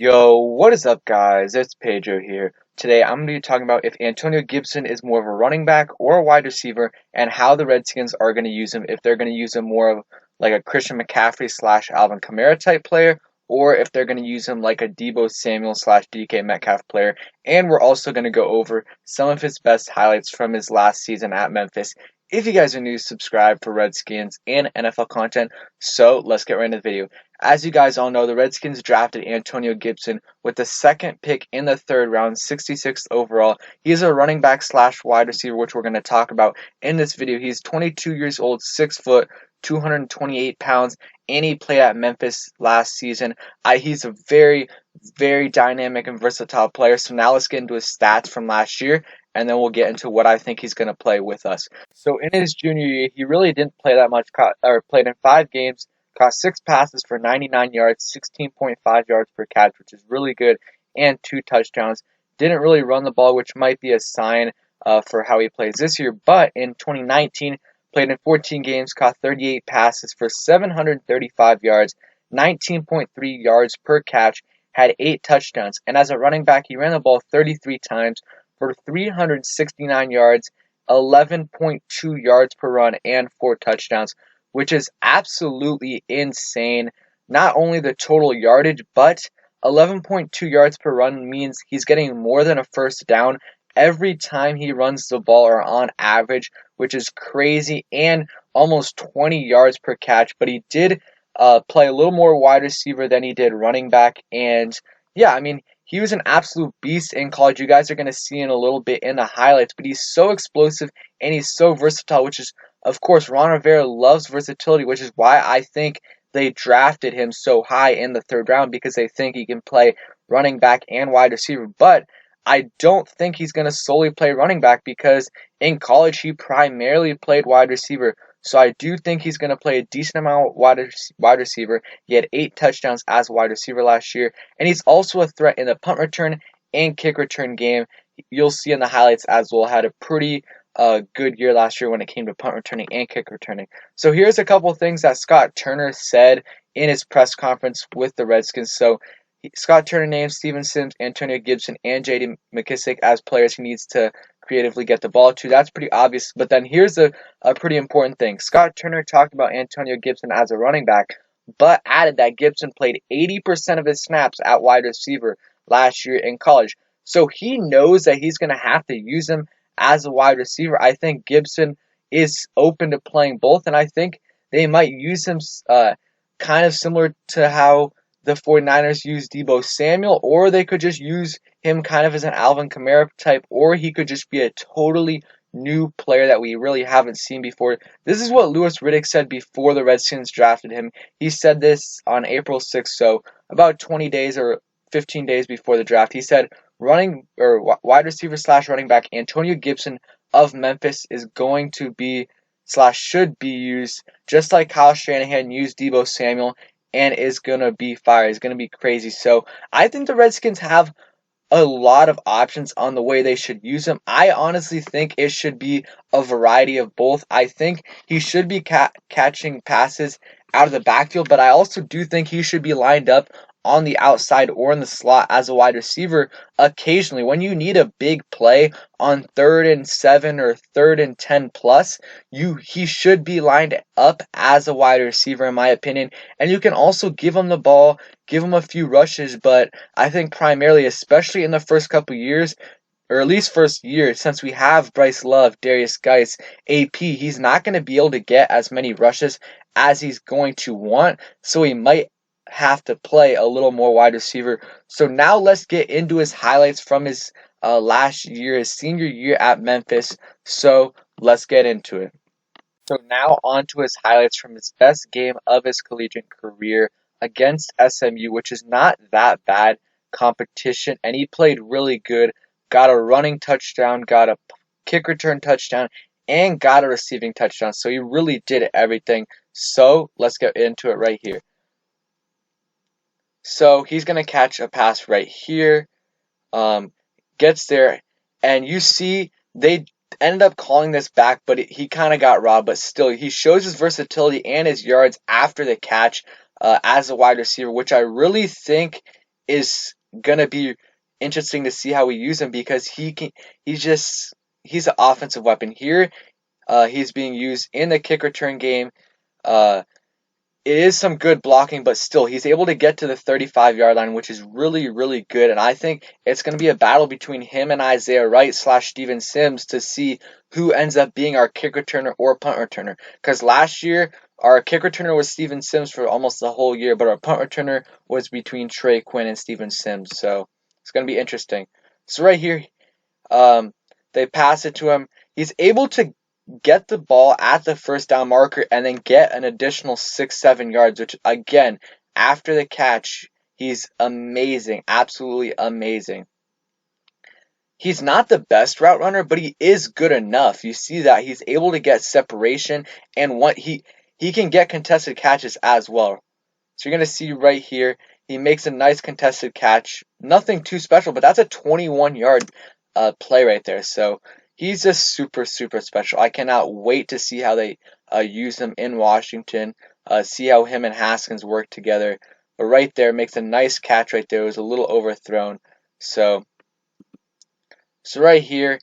Yo, what is up, guys? It's Pedro here. Today, I'm going to be talking about if Antonio Gibson is more of a running back or a wide receiver, and how the Redskins are going to use him. If they're going to use him more of like a Christian McCaffrey slash Alvin Kamara type player, or if they're going to use him like a Deebo Samuel slash DK Metcalf player. And we're also going to go over some of his best highlights from his last season at Memphis. If you guys are new, subscribe for Redskins and NFL content. So let's get right into the video. As you guys all know, the Redskins drafted Antonio Gibson with the second pick in the third round, 66th overall. He's a running back slash wide receiver, which we're going to talk about in this video. He's 22 years old, 6 foot, 228 pounds, and he played at Memphis last season. He's a very, very dynamic and versatile player. So now let's get into his stats from last year, and then we'll get into what I think he's going to play with us. So in his junior year, he really didn't play that much, or played in 5 games. Caught 6 passes for 99 yards, 16.5 yards per catch, which is really good, and 2 touchdowns. Didn't really run the ball, which might be a sign for how he plays this year. But in 2019, played in 14 games, caught 38 passes for 735 yards, 19.3 yards per catch, had 8 touchdowns. And as a running back, he ran the ball 33 times for 369 yards, 11.2 yards per run, and 4 touchdowns, which is absolutely insane. Not only the total yardage, but 11.2 yards per run means he's getting more than a first down every time he runs the ball, or on average, which is crazy, and almost 20 yards per catch. But he did play a little more wide receiver than he did running back, and yeah, I mean, he was an absolute beast in college. You guys are going to see in a little bit in the highlights, but he's so explosive and he's so versatile, which is, of course, Ron Rivera loves versatility, which is why I think they drafted him so high in the third round, because they think he can play running back and wide receiver. But I don't think he's going to solely play running back, because in college he primarily played wide receiver. So I do think he's going to play a decent amount wide receiver. He had 8 touchdowns as a wide receiver last year, and he's also a threat in the punt return and kick return game. You'll see in the highlights as well, had a pretty good year last year when it came to punt returning and kick returning. So here's a couple things that Scott Turner said in his press conference with the Redskins. So Scott Turner named Steven Sims, Antonio Gibson, and J.D. McKissick as players he needs to creatively get the ball to. That's pretty obvious. But then here's a pretty important thing. Scott Turner talked about Antonio Gibson as a running back, but added that Gibson played 80% of his snaps at wide receiver last year in college. So he knows that he's going to have to use him as a wide receiver. I think Gibson is open to playing both, and I think they might use him kind of similar to how the 49ers use Deebo Samuel, or they could just use him kind of as an Alvin Kamara type, or he could just be a totally new player that we really haven't seen before. This is what Louis Riddick said before the Redskins drafted him. He said this on April 6th, so about 20 days or 15 days before the draft. He said running or wide receiver slash running back Antonio Gibson of Memphis is going to be slash should be used just like Kyle Shanahan used Deebo Samuel, and is going to be fire. It's going to be crazy. So I think the Redskins have a lot of options on the way they should use him. I honestly think it should be a variety of both. I think he should be catching passes out of the backfield, but I also do think he should be lined up on the outside or in the slot as a wide receiver occasionally. When you need a big play on 3rd and 7 or 3rd and 10 plus, he should be lined up as a wide receiver, in my opinion. And you can also give him the ball, give him a few rushes, but I think primarily, especially in the first couple years, or at least first year, since we have Bryce Love, Darius Geis, AP, he's not going to be able to get as many rushes as he's going to want, so he might have to play a little more wide receiver. So now let's get into his highlights from his last year, his senior year at Memphis. So let's get into it. So now on to his highlights from his best game of his collegiate career against SMU, which is not that bad competition, and he played really good. Got a running touchdown, got a kick return touchdown, and got a receiving touchdown. So he really did everything. So let's get into it right here. So he's going to catch a pass right here, gets there, and you see they ended up calling this back, but he kind of got robbed. But still, he shows his versatility and his yards after the catch as a wide receiver, which I really think is gonna be interesting to see how we use him because he's an offensive weapon here. He's being used in the kick return game. Uh, it is some good blocking, but still, he's able to get to the 35-yard line, which is really, really good. And I think it's going to be a battle between him and Isaiah Wright / Steven Sims to see who ends up being our kick returner or punt returner. Because last year, our kick returner was Steven Sims for almost the whole year, but our punt returner was between Trey Quinn and Steven Sims. So it's going to be interesting. So right here, um, they pass it to him. He's able to get the ball at the first down marker and then get an additional 6-7 yards, which again, after the catch, he's amazing, absolutely amazing. He's not the best route runner, but he is good enough. You see that he's able to get separation, and what he can get contested catches as well. So you're going to see right here, he makes a nice contested catch. Nothing too special, but that's a 21-yard play right there. So he's just super, super special. I cannot wait to see how they use him in Washington, see how him and Haskins work together. But right there, makes a nice catch right there. It was a little overthrown. So right here,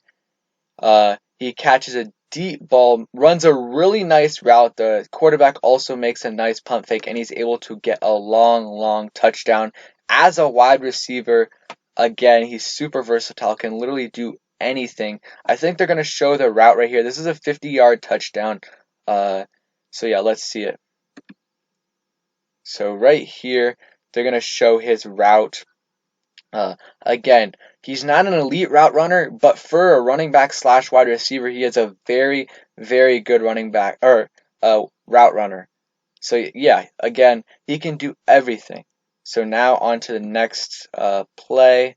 he catches a deep ball, runs a really nice route. The quarterback also makes a nice pump fake, and he's able to get a long, long touchdown. As a wide receiver, again, he's super versatile, can literally do anything. I think they're going to show the route right here. This is a 50-yard touchdown. So yeah, let's see it. So right here, they're going to show his route. Again, he's not an elite route runner, but for a running back / wide receiver, he is a very, very good running back or route runner. So yeah, again, he can do everything. So now on to the next play.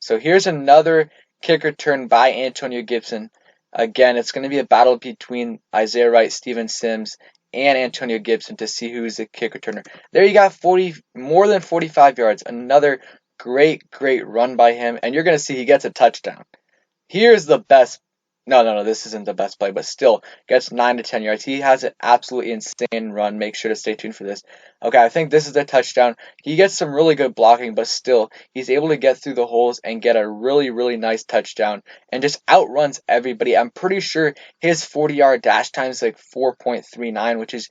So here's another kick return by Antonio Gibson. Again, it's going to be a battle between Isaiah Wright, Steven Sims, and Antonio Gibson to see who's the kick returner. There you got more than 45 yards. Another great, great run by him. And you're going to see he gets a touchdown. Here's the best. No, this isn't the best play, but still gets 9 to 10 yards. He has an absolutely insane run. Make sure to stay tuned for this. Okay, I think this is the touchdown. He gets some really good blocking, but still, he's able to get through the holes and get a really, really nice touchdown and just outruns everybody. I'm pretty sure his 40-yard dash time is like 4.39, which is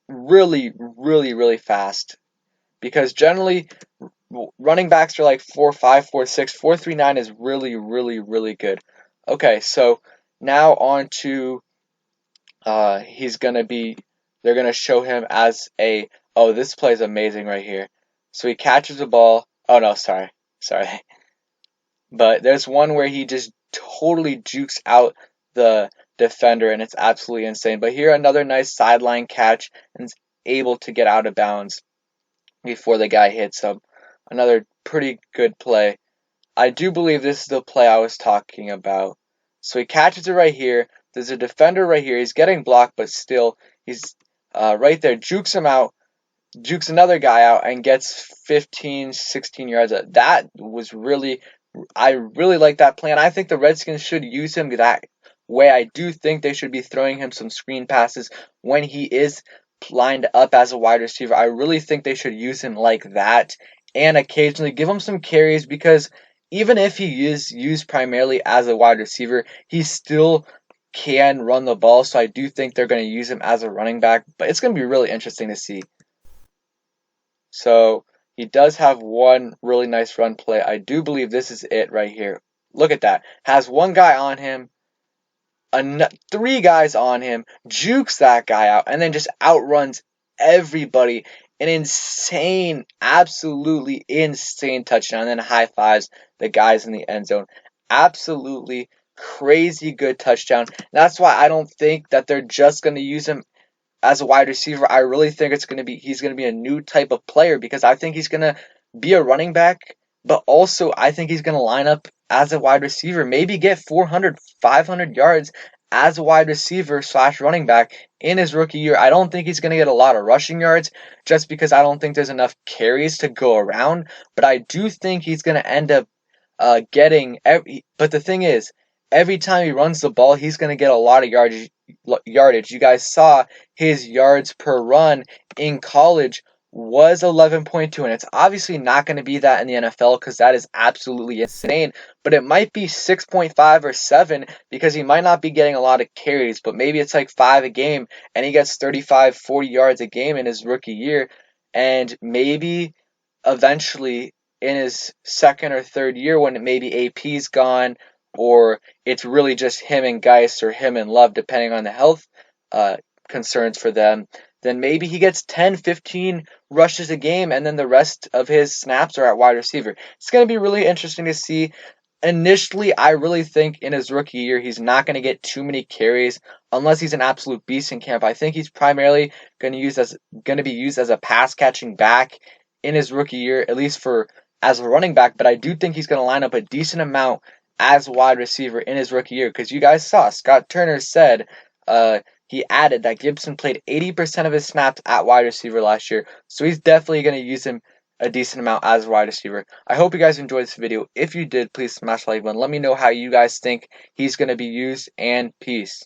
really, really, really fast. Because generally, running backs are like 4.5, 4.6. 4.39 is really, really, really good. Okay, so now on to they're gonna show him as this play is amazing right here. So he catches the ball. Oh no, sorry. But there's one where he just totally jukes out the defender and it's absolutely insane. But here another nice sideline catch and is able to get out of bounds before the guy hits him. Another pretty good play. I do believe this is the play I was talking about. So he catches it right here. There's a defender right here. He's getting blocked, but still, he's right there. Jukes him out. Jukes another guy out and gets 15, 16 yards. That was I really like that play. And I think the Redskins should use him that way. I do think they should be throwing him some screen passes when he is lined up as a wide receiver. I really think they should use him like that and occasionally give him some carries because even if he is used primarily as a wide receiver, he still can run the ball. So I do think they're going to use him as a running back, but it's going to be really interesting to see. So he does have one really nice run play. I do believe this is it right here. Look at that. Has one guy on him, 3 guys on him, jukes that guy out, and then just outruns everybody. An insane, absolutely insane touchdown. And then high fives the guys in the end zone. Absolutely crazy good touchdown. That's why I don't think that they're just going to use him as a wide receiver. I really think he's going to be a new type of player because I think he's going to be a running back, but also I think he's going to line up as a wide receiver, maybe get 400, 500 yards as a wide receiver / running back in his rookie year. I don't think he's going to get a lot of rushing yards just because I don't think there's enough carries to go around, but I do think he's going to end up getting but the thing is, every time he runs the ball, he's going to get a lot of yardage. You guys saw his yards per run in college was 11.2, and it's obviously not going to be that in the NFL because that is absolutely insane, but it might be 6.5 or 7 because he might not be getting a lot of carries, but maybe it's like 5 a game and he gets 35, 40 yards a game in his rookie year, and maybe eventually in his second or third year when maybe AP's gone or it's really just him and Geist or him and Love depending on the health uh, concerns for them, then maybe he gets 10, 15 rushes a game and then the rest of his snaps are at wide receiver. It's going to be really interesting to see. Initially, I really think in his rookie year he's not going to get too many carries unless he's an absolute beast in camp. I think he's primarily going to be used as a pass catching back in his rookie year, at least for as a running back. But I do think he's going to line up a decent amount as wide receiver in his rookie year because you guys saw Scott Turner said he added that Gibson played 80% of his snaps at wide receiver last year, so he's definitely going to use him a decent amount as a wide receiver. I hope you guys enjoyed this video. If you did, please smash the like button. Let me know how you guys think he's going to be used, and peace.